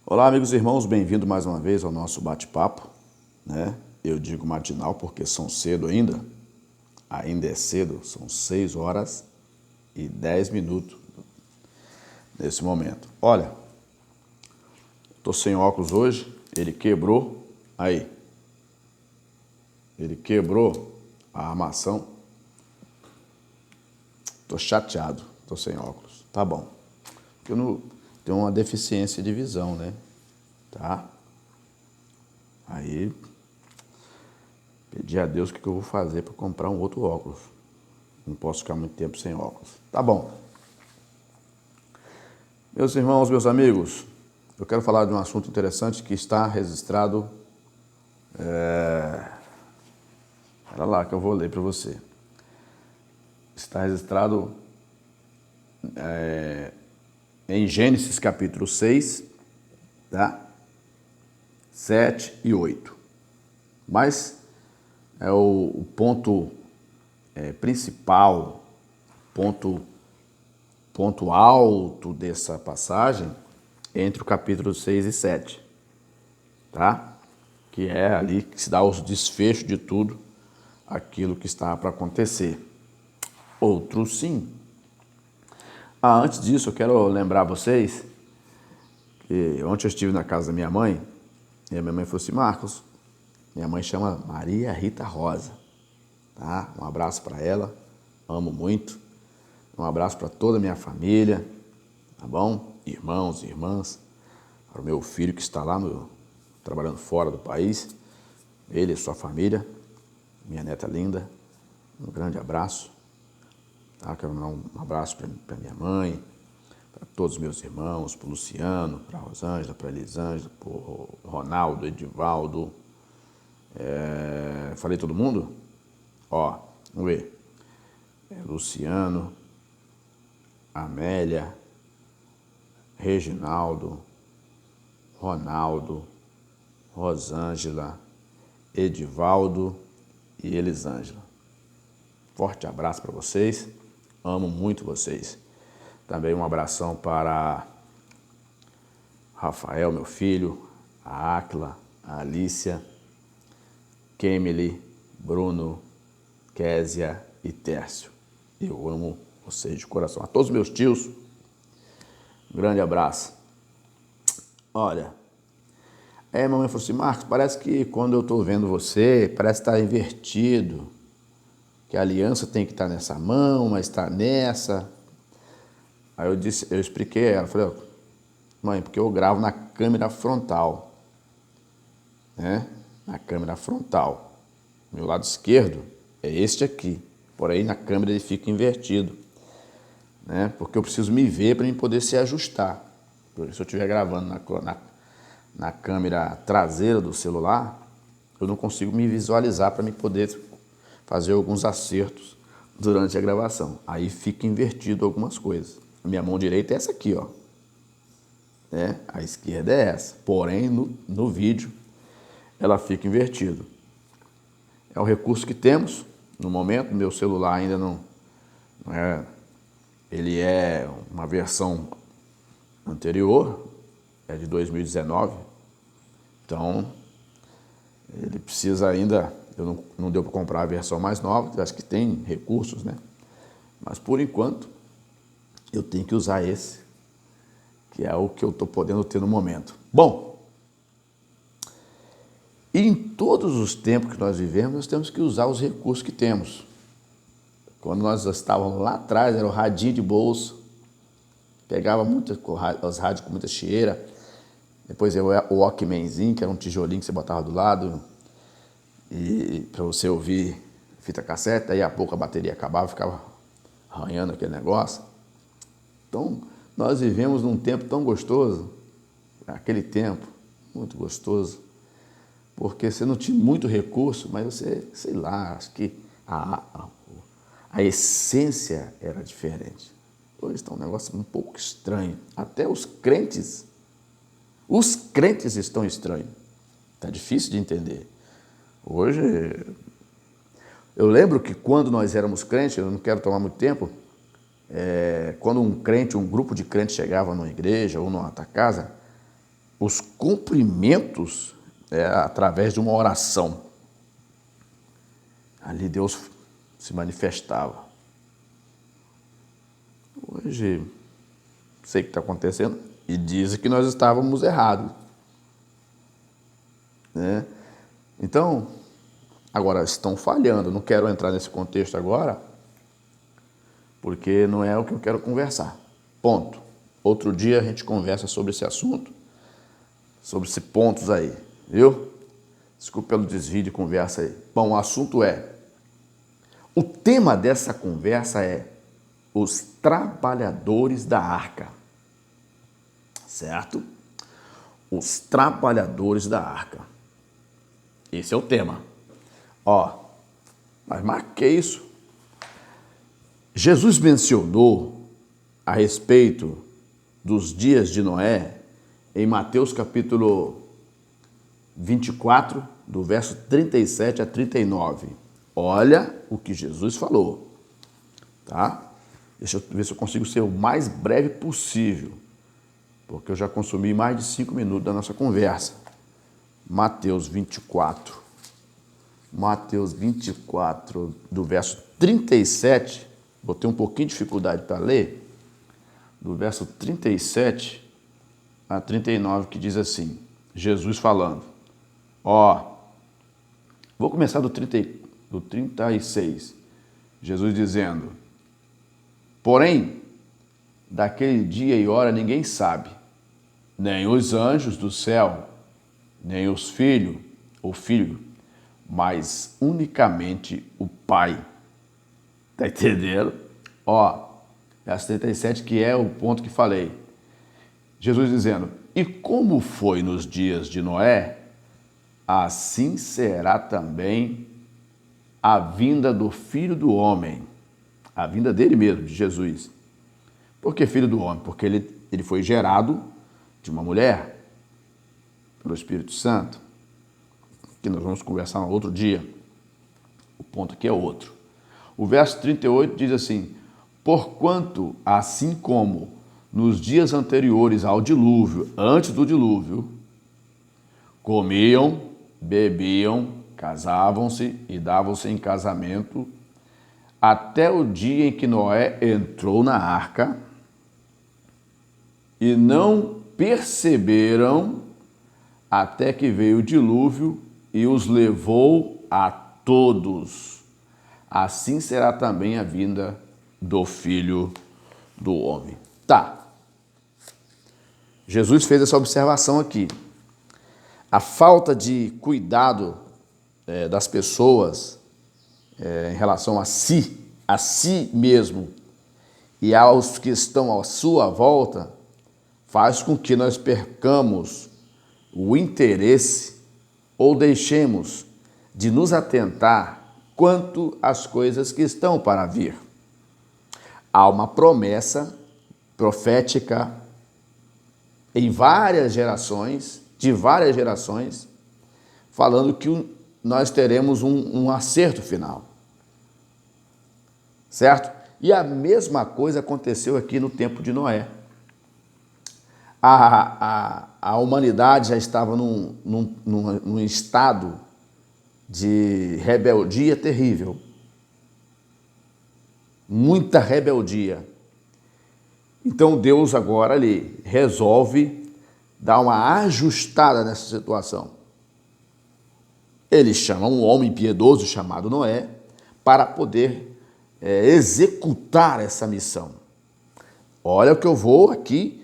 Olá, amigos e irmãos, bem-vindo mais uma vez ao nosso bate-papo, né? Eu digo matinal porque são cedo ainda é cedo, são 6 horas e 10 minutos nesse momento. Olha, tô sem óculos hoje, ele quebrou, ele quebrou a armação, tô chateado, tô sem óculos, tá bom, porque eu não tenho uma deficiência de visão, né? Tá? Aí, pedi a Deus o que eu vou fazer para comprar um outro óculos. Não posso ficar muito tempo sem óculos. Tá bom. Meus irmãos, meus amigos, eu quero falar de um assunto interessante que está registrado. Olha lá que eu vou ler para você. Está registrado em Gênesis capítulo 6, tá? 7 e 8. Mas é o ponto principal, ponto alto dessa passagem entre o capítulo 6 e 7, tá? Que é ali que se dá o desfecho de tudo aquilo que está para acontecer. Outro sim. Antes disso, eu quero lembrar vocês que ontem eu estive na casa da minha mãe e a minha mãe falou assim: Marcos, minha mãe chama Maria Rita Rosa, tá? Um abraço para ela, amo muito. Um abraço para toda a minha família, tá bom? Irmãos e irmãs, para o meu filho que está lá trabalhando fora do país, ele e sua família, minha neta linda, um grande abraço. Tá? Quero mandar um abraço para minha mãe, para todos os meus irmãos, para o Luciano, para a Rosângela, para a Elisângela, para o Ronaldo, Edivaldo. Falei todo mundo? Ó, vamos ver. Luciano, Amélia, Reginaldo, Ronaldo, Rosângela, Edivaldo e Elisângela. Forte abraço para vocês, amo muito vocês. Também um abração para Rafael, meu filho, a Áquila, a Alícia, Kemily, Bruno, Késia e Tércio. Eu amo vocês de coração. A todos os meus tios, um grande abraço. Olha, aí a mamãe falou assim: Marcos, parece que quando eu estou vendo você, parece que está invertido. Que a aliança tem que estar nessa mão, mas está nessa. Aí eu expliquei a ela, falei: mãe, porque eu gravo na câmera frontal, né? Na câmera frontal. Meu lado esquerdo é este aqui, porém na câmera ele fica invertido, né? Porque eu preciso me ver para poder se ajustar. Porque se eu estiver gravando na câmera traseira do celular, eu não consigo me visualizar para me poder fazer alguns acertos durante a gravação. Aí fica invertido algumas coisas. A minha mão direita é essa aqui, ó. Né? A esquerda é essa. Porém, no vídeo, ela fica invertida. É o recurso que temos no momento. Meu celular ainda não é... Ele é uma versão anterior, é de 2019. Então, ele precisa ainda... não deu para comprar a versão mais nova, acho que tem recursos, né? Mas, por enquanto, eu tenho que usar esse, que é o que eu estou podendo ter no momento. Bom, e em todos os tempos que nós vivemos, nós temos que usar os recursos que temos. Quando nós estávamos lá atrás, era o radinho de bolso, pegava os rádios com muita chieira, depois o Walkmanzinho, que era um tijolinho que você botava do lado, e para você ouvir fita cassete, aí a pouco a bateria acabava, ficava arranhando aquele negócio. Então, nós vivemos num tempo tão gostoso, aquele tempo, muito gostoso, porque você não tinha muito recurso, mas você, sei lá, acho que a essência era diferente. Hoje está um negócio um pouco estranho. Até os crentes estão estranhos. Está difícil de entender. Hoje, eu lembro que quando nós éramos crentes, eu não quero tomar muito tempo, quando um grupo de crentes chegava numa igreja ou numa outra casa, os cumprimentos através de uma oração. Ali Deus se manifestava. Hoje, sei o que está acontecendo, e dizem que nós estávamos errados. Né? Então, agora estão falhando. Não quero entrar nesse contexto agora, porque não é o que eu quero conversar. Ponto. Outro dia a gente conversa sobre esse assunto, sobre esses pontos aí, viu? Desculpa pelo desvio de conversa aí. Bom, o assunto o tema dessa conversa é os trabalhadores da arca, certo? Os trabalhadores da arca. Esse é o tema. Mas marquei isso. Jesus mencionou a respeito dos dias de Noé em Mateus capítulo 24, do verso 37 a 39. Olha o que Jesus falou, tá? Deixa eu ver se eu consigo ser o mais breve possível, porque eu já consumi mais de 5 minutos da nossa conversa. Mateus 24, do verso 37, vou ter um pouquinho de dificuldade para ler, do verso 37 a 39, que diz assim, Jesus falando, vou começar do 36, Jesus dizendo, porém, daquele dia e hora ninguém sabe, nem os anjos do céu, nem os filhos, ou filho, mas unicamente o Pai. Tá entendendo? Verso 37, que é o ponto que falei. Jesus dizendo, e como foi nos dias de Noé, assim será também a vinda do Filho do Homem. A vinda dele mesmo, de Jesus. Por que Filho do Homem? Porque ele foi gerado de uma mulher, pelo Espírito Santo, que nós vamos conversar no outro dia. O ponto aqui é outro. O verso 38 diz assim, porquanto, assim como nos dias anteriores ao dilúvio, antes do dilúvio, comiam, bebiam, casavam-se e davam-se em casamento, até o dia em que Noé entrou na arca, e não perceberam até que veio o dilúvio e os levou a todos. Assim será também a vinda do Filho do Homem. Tá. Jesus fez essa observação aqui. A falta de cuidado das pessoas em relação a si mesmo e aos que estão à sua volta, faz com que nós percamos o interesse ou deixemos de nos atentar quanto às coisas que estão para vir. Há uma promessa profética em várias gerações, falando que nós teremos um acerto final. Certo? E a mesma coisa aconteceu aqui no tempo de Noé. A humanidade já estava num estado de rebeldia terrível. Muita rebeldia. Então Deus agora ali resolve dar uma ajustada nessa situação. Ele chama um homem piedoso chamado Noé para poder executar essa missão. Olha o que eu vou aqui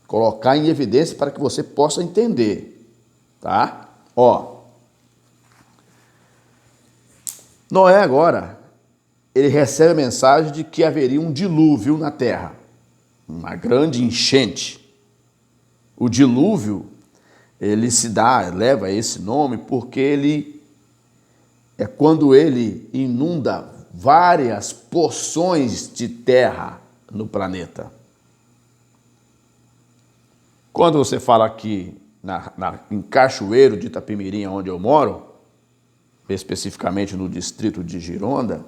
colocar em evidência para que você possa entender, tá? Noé agora, ele recebe a mensagem de que haveria um dilúvio na terra, uma grande enchente. O dilúvio, ele leva esse nome porque ele é quando ele inunda várias porções de terra no planeta. Quando você fala aqui em Cachoeiro de Itapemirim, onde eu moro, especificamente no distrito de Gironda,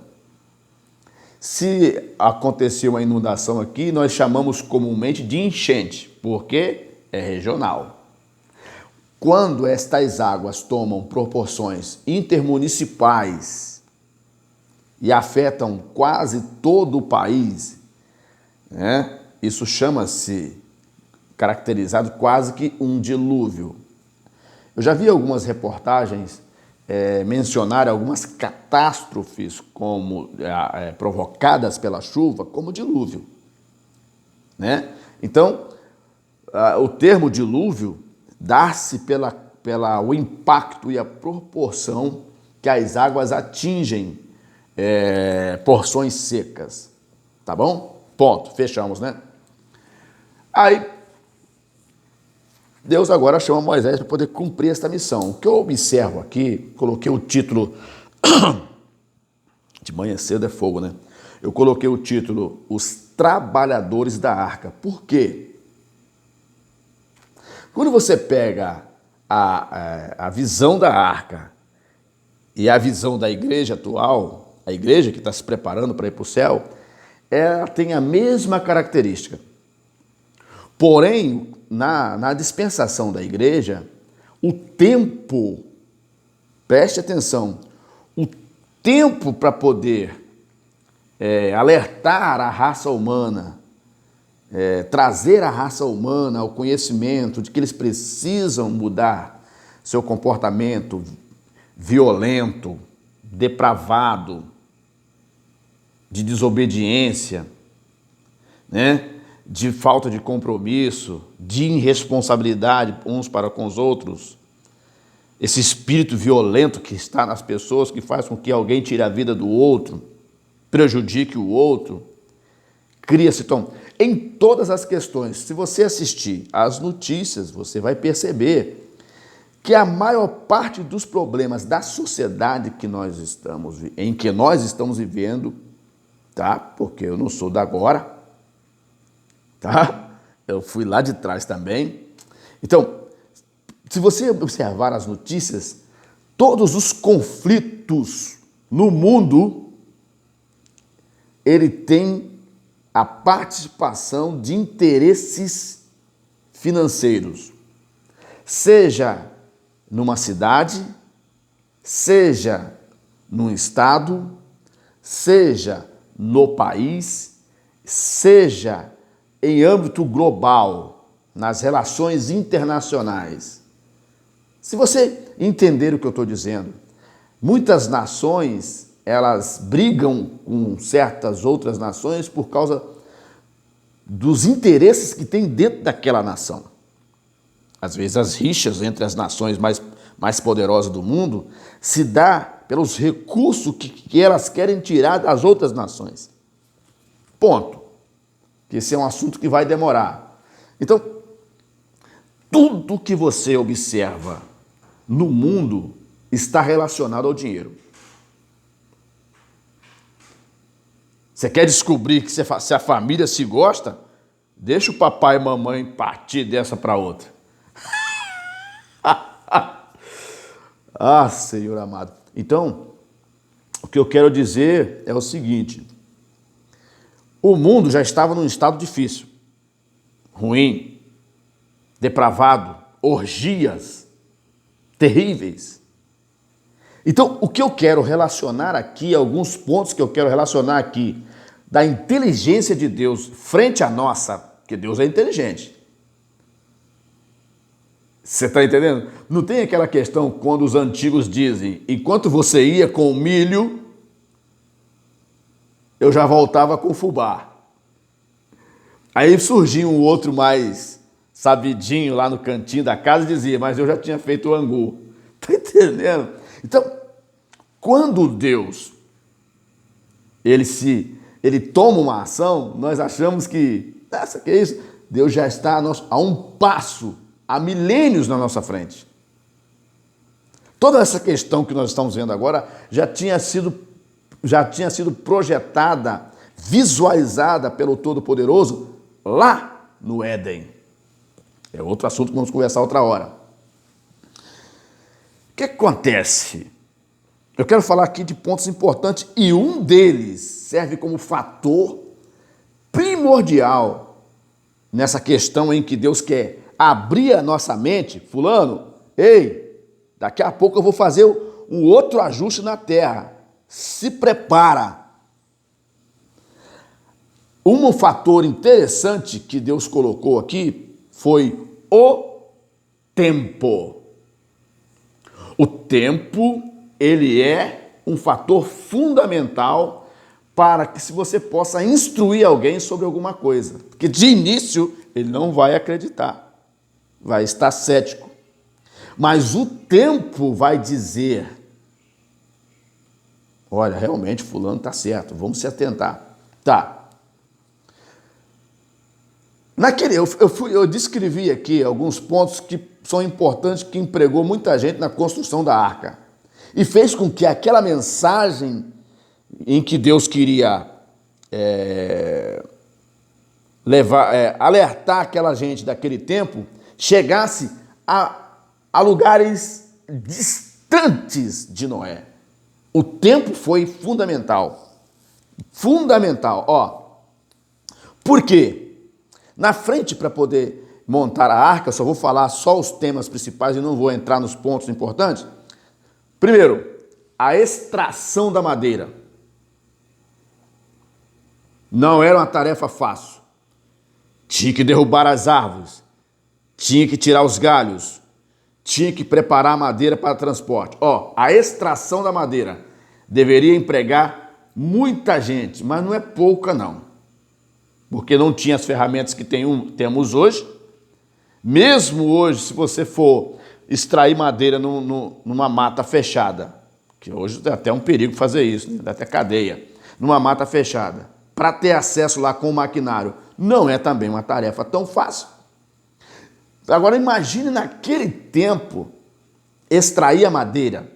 se acontecer uma inundação aqui, nós chamamos comumente de enchente, porque é regional. Quando estas águas tomam proporções intermunicipais e afetam quase todo o país, né? Isso chama-se, caracterizado quase que um dilúvio. Eu já vi algumas reportagens mencionar algumas catástrofes como provocadas pela chuva como dilúvio, né? Então, o termo dilúvio dá-se pelo impacto e a proporção que as águas atingem porções secas, tá bom? Ponto, fechamos, né? Aí, Deus agora chama Moisés para poder cumprir esta missão. O que eu observo aqui, coloquei o título, de manhã cedo é fogo, né? Eu coloquei o título, Os Trabalhadores da Arca. Por quê? Quando você pega a visão da arca e a visão da igreja atual, a igreja que está se preparando para ir para o céu, ela tem a mesma característica. Porém, na dispensação da igreja, o tempo, preste atenção, o tempo para poder alertar a raça humana, trazer a raça humana ao conhecimento de que eles precisam mudar seu comportamento violento, depravado, de desobediência, né? De falta de compromisso, de irresponsabilidade uns para com os outros, esse espírito violento que está nas pessoas, que faz com que alguém tire a vida do outro, prejudique o outro, cria-se, então, em todas as questões, se você assistir às notícias, você vai perceber que a maior parte dos problemas da sociedade em que nós estamos vivendo, tá? Porque eu não sou da agora, tá? Eu fui lá de trás também. Então, se você observar as notícias, todos os conflitos no mundo, ele tem a participação de interesses financeiros, seja numa cidade, seja num estado, seja no país, seja em âmbito global, nas relações internacionais. Se você entender o que eu estou dizendo, muitas nações, elas brigam com certas outras nações por causa dos interesses que tem dentro daquela nação. Às vezes as rixas entre as nações mais poderosas do mundo se dá pelos recursos que elas querem tirar das outras nações. Ponto. Esse é um assunto que vai demorar. Então, tudo que você observa no mundo está relacionado ao dinheiro. Você quer descobrir que se a família se gosta? Deixa o papai e mamãe partir dessa para outra. Ah, Senhor amado. Então, o que eu quero dizer é o seguinte: o mundo já estava num estado difícil, ruim, depravado, orgias terríveis. Então, o que eu quero relacionar aqui, alguns pontos que eu quero relacionar aqui, da inteligência de Deus frente à nossa, porque Deus é inteligente. Você está entendendo? Não tem aquela questão quando os antigos dizem, enquanto você ia com o milho, eu já voltava com o fubá. Aí surgia um outro mais sabidinho lá no cantinho da casa e dizia, mas eu já tinha feito o angu. Está entendendo? Então, quando Deus ele toma uma ação, nós achamos que, que é isso? Deus já está a um passo, há milênios na nossa frente. Toda essa questão que nós estamos vendo agora já tinha sido projetada, visualizada pelo Todo-Poderoso lá no Éden. É outro assunto que vamos conversar outra hora. O que acontece? Eu quero falar aqui de pontos importantes e um deles serve como fator primordial nessa questão em que Deus quer abrir a nossa mente, fulano, ei, daqui a pouco eu vou fazer um outro ajuste na terra. Se prepara. Um fator interessante que Deus colocou aqui foi o tempo. O tempo, ele é um fator fundamental para que se você possa instruir alguém sobre alguma coisa. Porque de início ele não vai acreditar, vai estar cético. Mas o tempo vai dizer, olha, realmente fulano está certo, vamos se atentar. Tá. Eu descrevi aqui alguns pontos que são importantes, que empregou muita gente na construção da arca. E fez com que aquela mensagem em que Deus queria alertar aquela gente daquele tempo, chegasse a lugares distantes de Noé. O tempo foi fundamental. Fundamental. Ó, por quê? Na frente, para poder montar a arca, eu só vou falar só os temas principais e não vou entrar nos pontos importantes. Primeiro, a extração da madeira. Não era uma tarefa fácil. Tinha que derrubar as árvores, tinha que tirar os galhos, tinha que preparar a madeira para transporte. Ó, a extração da madeira deveria empregar muita gente, mas não é pouca não. Porque não tinha as ferramentas que temos hoje. Mesmo hoje, se você for extrair madeira numa mata fechada, que hoje é até um perigo fazer isso, né? Dá até cadeia, numa mata fechada, para ter acesso lá com o maquinário, não é também uma tarefa tão fácil. Agora imagine naquele tempo extrair a madeira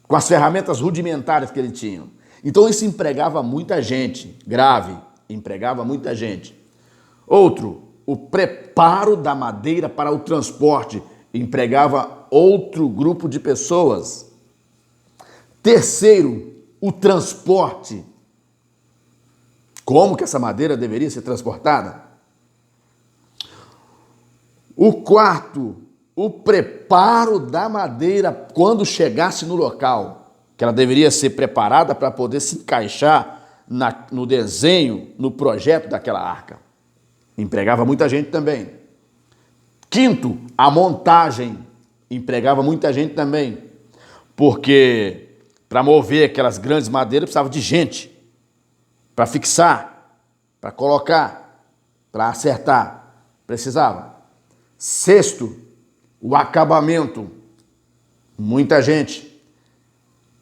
com as ferramentas rudimentares que ele tinha. Então isso empregava muita gente, grave, empregava muita gente. Outro, o preparo da madeira para o transporte, empregava outro grupo de pessoas. Terceiro, o transporte. Como que essa madeira deveria ser transportada? O quarto, o preparo da madeira quando chegasse no local, que ela deveria ser preparada para poder se encaixar no desenho, no projeto daquela arca. Empregava muita gente também. Quinto, a montagem. Empregava muita gente também. Porque para mover aquelas grandes madeiras precisava de gente. Para fixar, para colocar, para acertar. Precisava. Sexto, o acabamento. Muita gente.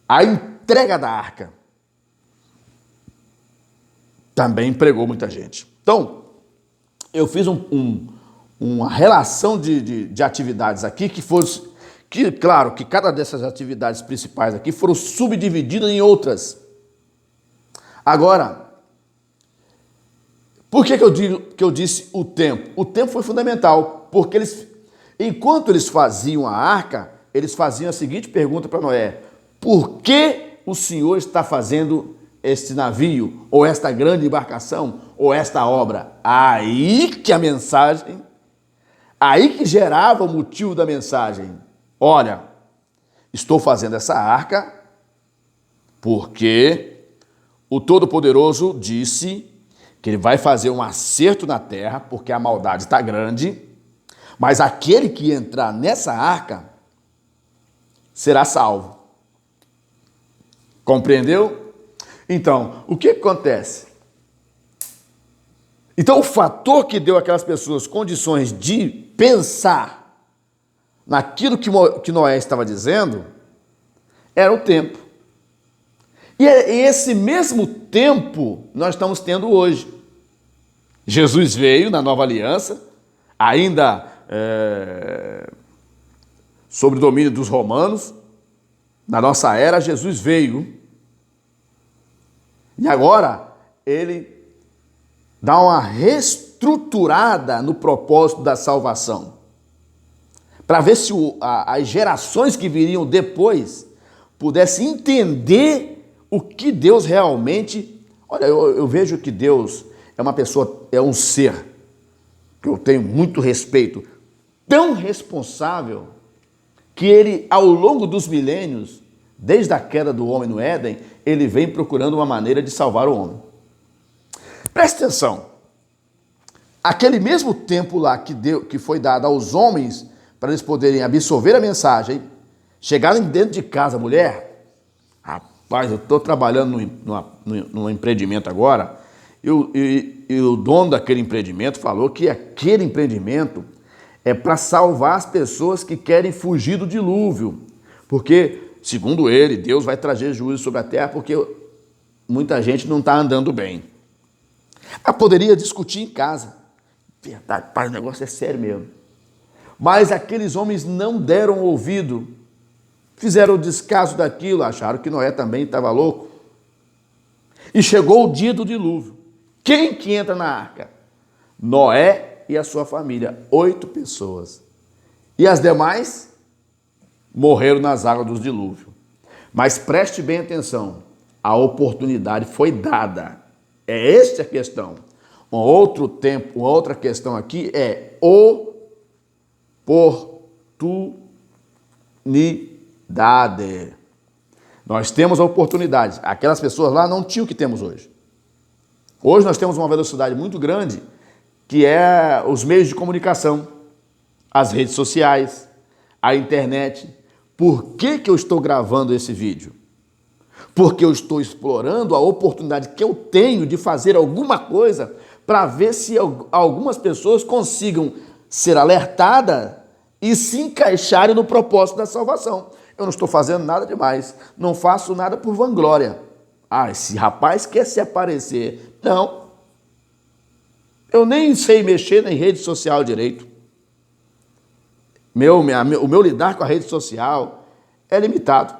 A entrega da arca também empregou muita gente. Então, eu fiz uma relação de atividades aqui claro, que cada dessas atividades principais aqui foram subdivididas em outras. Agora, por que eu disse o tempo? O tempo foi fundamental, porque enquanto eles faziam a arca, eles faziam a seguinte pergunta para Noé: por que o Senhor está fazendo este navio, ou esta grande embarcação, ou esta obra? Aí que a mensagem, aí que gerava o motivo da mensagem. Olha, estou fazendo essa arca porque o Todo-Poderoso disse que ele vai fazer um acerto na terra, porque a maldade está grande, mas aquele que entrar nessa arca será salvo. Compreendeu? Então, o que acontece? Então, o fator que deu àquelas pessoas condições de pensar naquilo que Noé estava dizendo era o tempo. E esse mesmo tempo nós estamos tendo hoje. Jesus veio na nova aliança, ainda sob o domínio dos romanos. Na nossa era, Jesus veio. E agora, ele dá uma reestruturada no propósito da salvação. Para ver se as gerações que viriam depois pudessem entender o que Deus realmente... Olha, eu vejo que Deus é uma pessoa, é um ser que eu tenho muito respeito, tão responsável, que ele, ao longo dos milênios, desde a queda do homem no Éden, ele vem procurando uma maneira de salvar o homem. Preste atenção. Aquele mesmo tempo lá que foi dado aos homens para eles poderem absorver a mensagem, chegarem dentro de casa, mulher, rapaz, eu estou trabalhando num empreendimento agora, e o dono daquele empreendimento falou que aquele empreendimento é para salvar as pessoas que querem fugir do dilúvio, porque, segundo ele, Deus vai trazer juízo sobre a terra porque muita gente não está andando bem. Poderia discutir em casa. Verdade, pai, o negócio é sério mesmo. Mas aqueles homens não deram ouvido, fizeram o descaso daquilo, acharam que Noé também estava louco. E chegou o dia do dilúvio. Quem que entra na arca? Noé e a sua família, 8 pessoas. E as demais morreram nas águas do dilúvio. Mas preste bem atenção, a oportunidade foi dada. É esta a questão. Uma outra questão aqui é oportunidade. Nós temos a oportunidade. Aquelas pessoas lá não tinham o que temos hoje. Hoje nós temos uma velocidade muito grande, que é os meios de comunicação, as redes sociais, a internet. Por que eu estou gravando esse vídeo? Porque eu estou explorando a oportunidade que eu tenho de fazer alguma coisa para ver se algumas pessoas consigam ser alertadas e se encaixarem no propósito da salvação. Eu não estou fazendo nada demais, não faço nada por vanglória. Esse rapaz quer se aparecer. Não. Eu nem sei mexer em rede social direito. O meu lidar com a rede social é limitado.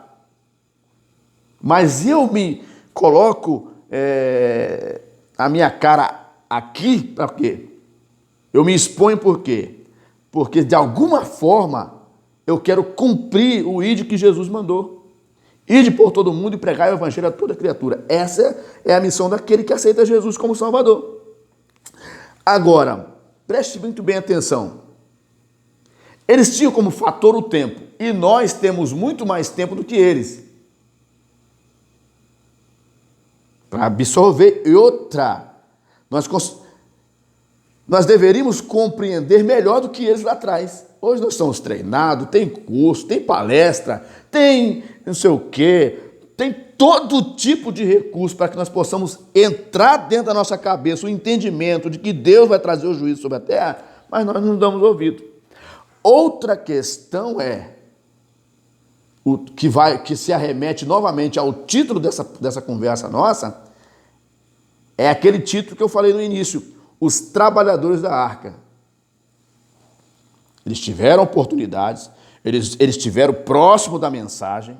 Mas eu me coloco a minha cara aqui para quê? Eu me exponho por quê? Porque de alguma forma eu quero cumprir o ide que Jesus mandou. Ide por todo mundo e pregai o evangelho a toda criatura. Essa é a missão daquele que aceita Jesus como Salvador. Agora, preste muito bem atenção. Eles tinham como fator o tempo, e nós temos muito mais tempo do que eles para absorver. E outra, nós deveríamos compreender melhor do que eles lá atrás. Hoje nós somos treinados, tem curso, tem palestra, tem não sei o quê, tem todo tipo de recurso para que nós possamos entrar dentro da nossa cabeça o entendimento de que Deus vai trazer o juízo sobre a terra, mas nós não damos ouvido. Outra questão é que se arremete novamente ao título dessa conversa nossa, é aquele título que eu falei no início: os trabalhadores da arca. Eles tiveram oportunidades, eles estiveram próximo da mensagem,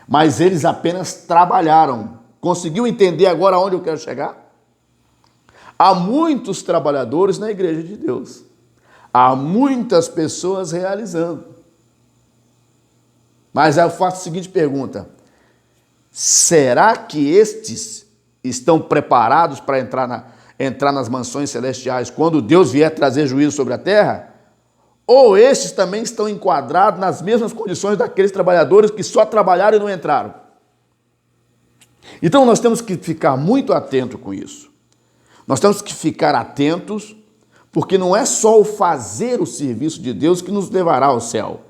mas eles apenas trabalharam. Conseguiu entender agora onde eu quero chegar? Há muitos trabalhadores na igreja de Deus. Há muitas pessoas realizando. Mas eu faço a seguinte pergunta: será que estes estão preparados para entrar nas mansões celestiais quando Deus vier trazer juízo sobre a terra? Ou estes também estão enquadrados nas mesmas condições daqueles trabalhadores que só trabalharam e não entraram? Então nós temos que ficar muito atentos com isso. Nós temos que ficar atentos, porque não é só o fazer o serviço de Deus que nos levará ao céu.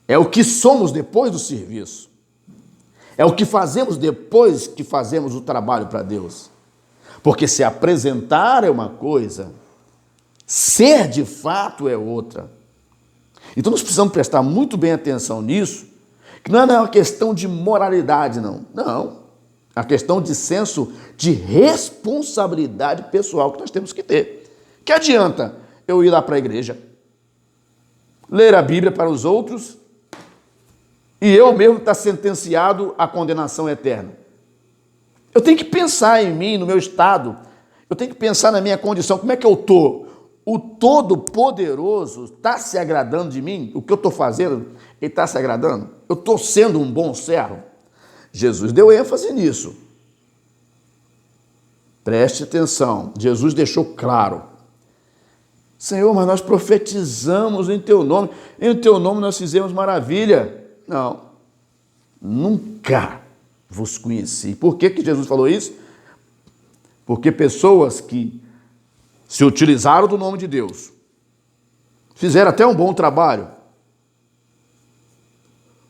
É o que somos depois do serviço. É o que fazemos depois que fazemos o trabalho para Deus. Porque se apresentar é uma coisa, ser de fato é outra. Então nós precisamos prestar muito bem atenção nisso, que não é uma questão de moralidade, não. Não. É uma questão de senso de responsabilidade pessoal que nós temos que ter. Que adianta eu ir lá para a igreja, ler a Bíblia para os outros e eu mesmo estar sentenciado à condenação eterna? Eu tenho que pensar em mim, no meu estado. Eu tenho que pensar na minha condição. Como é que eu estou? O Todo-Poderoso está se agradando de mim? O que eu estou fazendo, ele está se agradando? Eu estou sendo um bom servo? Jesus deu ênfase nisso. Preste atenção. Jesus deixou claro. Senhor, mas nós profetizamos em teu nome nós fizemos maravilha. Não, nunca vos conheci. Por que Jesus falou isso? Porque pessoas que se utilizaram do nome de Deus, fizeram até um bom trabalho,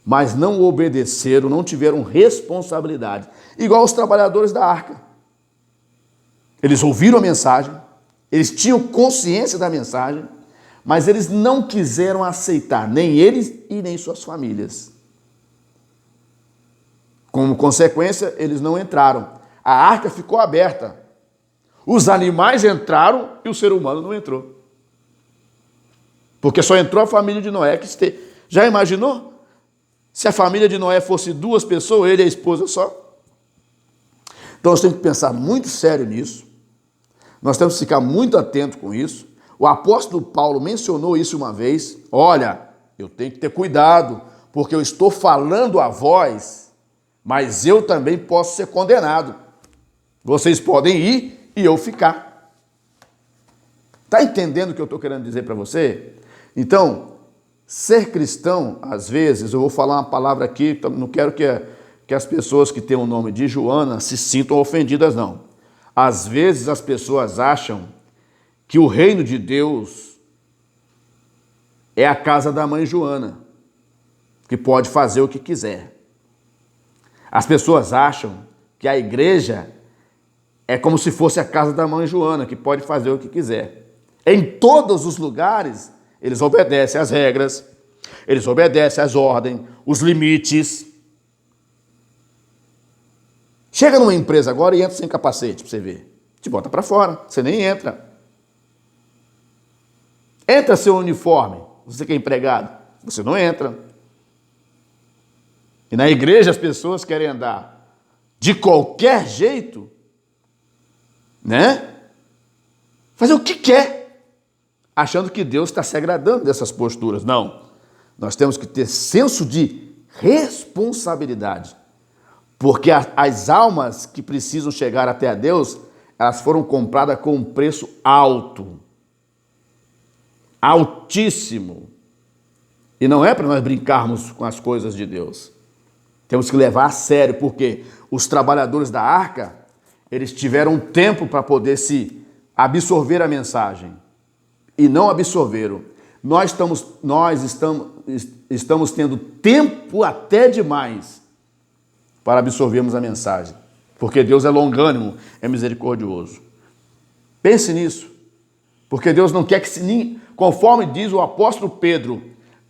mas não obedeceram, não tiveram responsabilidade. Igual os trabalhadores da arca. Eles ouviram a mensagem, eles tinham consciência da mensagem, mas eles não quiseram aceitar, nem eles e nem suas famílias. Como consequência, eles não entraram. A arca ficou aberta. Os animais entraram e o ser humano não entrou. Porque só entrou a família de Noé. Já imaginou? Se a família de Noé fosse 2 pessoas, ele e a esposa só? Então nós temos que pensar muito sério nisso. Nós temos que ficar muito atento com isso. O apóstolo Paulo mencionou isso uma vez. Olha, eu tenho que ter cuidado, porque eu estou falando a vós, mas eu também posso ser condenado. Vocês podem ir e eu ficar. Está entendendo o que eu estou querendo dizer para você? Então, ser cristão, às vezes, eu vou falar uma palavra aqui, não quero que as pessoas que têm o nome de Joana se sintam ofendidas, não. Às vezes as pessoas acham que o reino de Deus é a casa da mãe Joana, que pode fazer o que quiser. As pessoas acham que a igreja é como se fosse a casa da mãe Joana, que pode fazer o que quiser. Em todos os lugares, eles obedecem às regras, eles obedecem às ordens, os limites. Chega numa empresa agora e entra sem capacete, para você ver. Te bota para fora, você nem entra. Entra seu uniforme, você que é empregado, você não entra. E na igreja as pessoas querem andar de qualquer jeito, né? Fazer o que quer, achando que Deus está se agradando dessas posturas. Não, nós temos que ter senso de responsabilidade. Porque as almas que precisam chegar até a Deus, elas foram compradas com um preço alto. Altíssimo. E não é para nós brincarmos com as coisas de Deus. Temos que levar a sério, porque os trabalhadores da arca, eles tiveram tempo para poder se absorver a mensagem. E não absorveram. Nós estamos tendo tempo até demais para absorvermos a mensagem. Porque Deus é longânimo, é misericordioso. Pense nisso. Porque Deus não quer que conforme diz o apóstolo Pedro,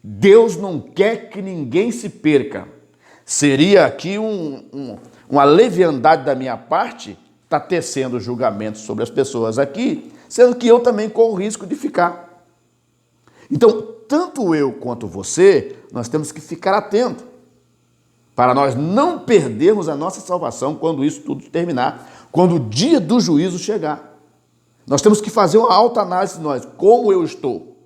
Deus não quer que ninguém se perca. Seria aqui uma leviandade da minha parte estar tecendo julgamento sobre as pessoas aqui, sendo que eu também corro o risco de ficar. Então, tanto eu quanto você, nós temos que ficar atentos, para nós não perdermos a nossa salvação quando isso tudo terminar, quando o dia do juízo chegar. Nós temos que fazer uma autoanálise de nós, como eu estou.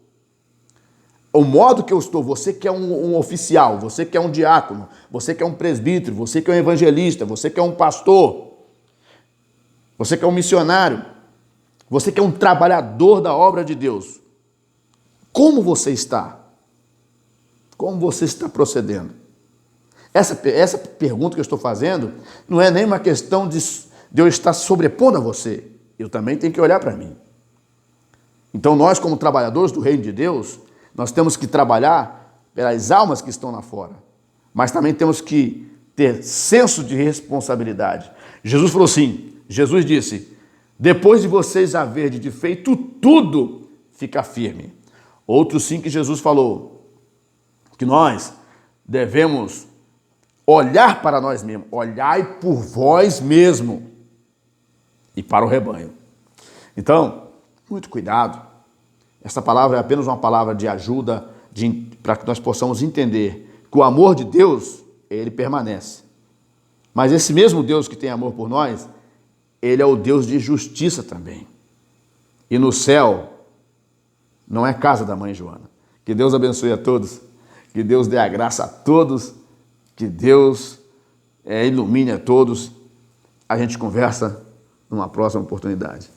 O modo que eu estou, você que é um oficial, você que é um diácono, você que é um presbítero, você que é um evangelista, você que é um pastor, você que é um missionário, você que é um trabalhador da obra de Deus. Como você está? Como você está procedendo? Essa pergunta que eu estou fazendo não é nem uma questão de eu estar sobrepondo a você. Eu também tenho que olhar para mim. Então nós, como trabalhadores do reino de Deus, nós temos que trabalhar pelas almas que estão lá fora. Mas também temos que ter senso de responsabilidade. Jesus falou assim, Jesus disse, depois de vocês haverem feito tudo, fica firme. Outro sim que Jesus falou, que nós devemos olhar para nós mesmos, olhai por vós mesmo e para o rebanho. Então, muito cuidado. Essa palavra é apenas uma palavra de ajuda para que nós possamos entender que o amor de Deus, ele permanece. Mas esse mesmo Deus que tem amor por nós, ele é o Deus de justiça também. E no céu, não é casa da mãe Joana. Que Deus abençoe a todos, que Deus dê a graça a todos, que Deus ilumine a todos. A gente conversa numa próxima oportunidade.